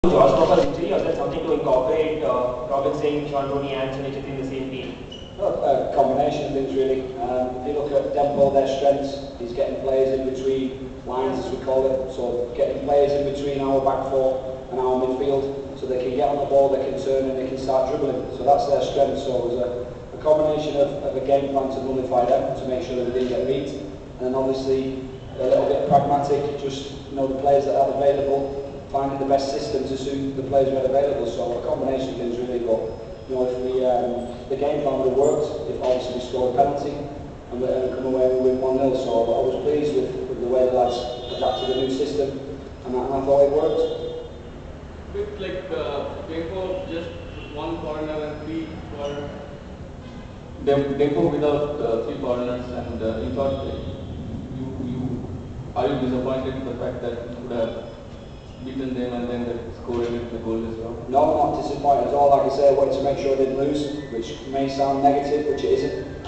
Josh Walker injury, or is that something to incorporate Robin Singh, Sean Rooney and Sunil in the same team? A combination of things really. If you look at Dempo, their strengths, he's getting players in between lines, as we call it, so getting players in between our back four and our midfield, so they can get on the ball, they can turn and they can start dribbling, so that's their strength. So it was a combination of a game plan to nullify them, to make sure that we didn't get beat, and then obviously a little bit pragmatic, just the players that are available, finding the best system to suit the players who are available. So a combination of things really. But if the game plan would have worked, if obviously we scored a penalty and we come away with 1-0. So I was pleased with the way the lads adapted the new system, and I thought it worked. With Dempo just one corner and three for Dempo without three corners, and you thought are you disappointed with the fact that you could have beaten them and then scored the goal as well? No, I'm not disappointed at all. Like I say, I wanted to make sure I didn't lose, which may sound negative, which it isn't.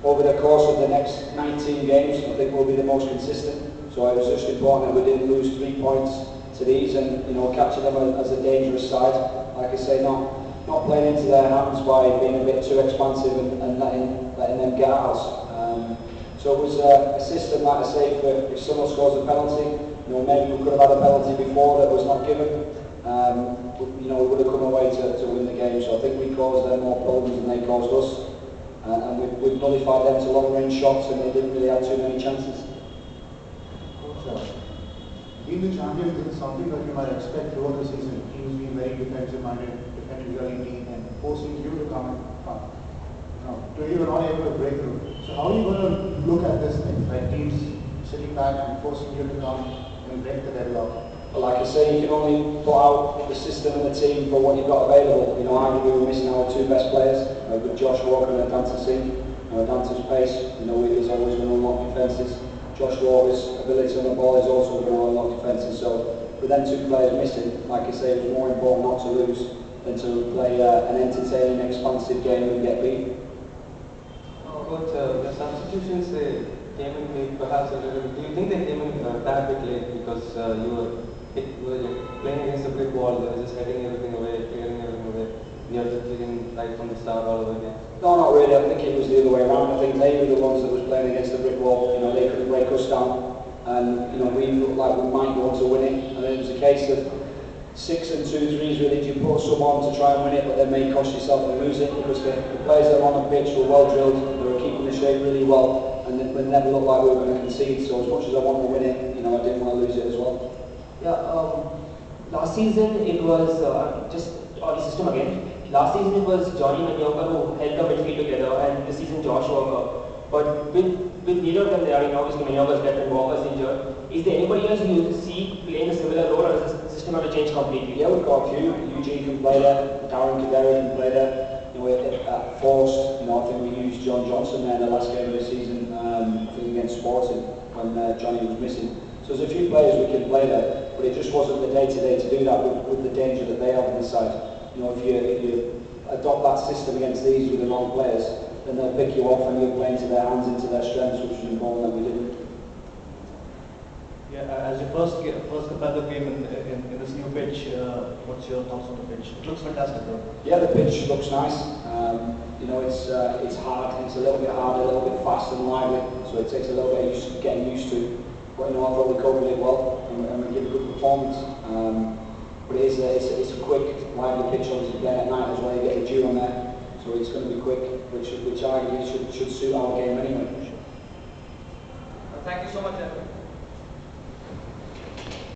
Over the course of the next 19 games, I think we'll be the most consistent. So it was just important that we didn't lose 3 points to these, and capture them as a dangerous side. Like I say, not playing into their hands by being a bit too expansive and letting them get at us. So it was a system, like I say, if someone scores a penalty, maybe we could have had a penalty before that was not given. We would have come away to win the game. So I think we caused them more problems than they caused us, and we've nullified them to long-range shots, and they didn't really have too many chances. Being the champions is something that you might expect throughout the season. Teams being very defensive-minded, defending really neat, and forcing you to come. You were not able to break through. So how are you going to look at this thing? Like teams sitting back and forcing you to come and break the deadlock? Well, like I say, you can only put out the system and the team for what you've got available. Arguably we were missing our 2 best players, with Josh Walker and Dante Singh. Dante's pace, he's always going to unlock defences. Josh Walker's ability on the ball is also going to unlock defences. So with them 2 players missing, like I say, it was more important not to lose than to play an entertaining, expansive game and get beat. The substitutions came in late, perhaps a little bit. Do you think they came in that bit late because you were playing against a brick wall, they were just heading everything away, clearing everything away, you have to begin right from the start all over again? No, not really. I think it was the other way around. I think they were the ones that was playing against the brick wall. They couldn't break us down, and we looked like we might go on to win it. And it was a case of 6 and 2 threes really. You put someone to try and win it, but then may cost yourself and lose it, because the players that were on the pitch were well drilled, they were keeping the shape really well, and it never looked like we were going to concede. So as much as I wanted to win it, I didn't want to lose it as well. Yeah, last season it was just on the system again. Last season it was Johnny Manioka who held the midfield together, and this season Josh Walker. But with neither of them there, obviously Manioka's left and Walker's injured. Is there anybody else you see playing a similar role, or is the system going to change completely? Yeah, we've got a few. Eugene can play there, Darren Kaderi can play there. At Force, I think we used John Johnson there in the last game of the season, I think against Sporting, when Johnny was missing. So there's a few players we can play there, but it just wasn't the day-to-day to do that with the danger that they have on this side. If you adopt that system against these with the wrong players, then they'll pick you off and you'll play into their hands, into their strengths, which is important that we didn't. Yeah, as your first competitive game in this new pitch, what's your thoughts on the pitch? It looks fantastic though. Yeah, the pitch looks nice. It's hard, it's a little bit hard, a little bit fast and lively, so it takes a little bit of getting used to. But I thought we covered it well, and we give a good performance. But it's a quick, lively pitch, obviously playing at night as well. You get the dew on there, so it's going to be quick, which arguably should suit our game anyway. Thank you so much, Evan.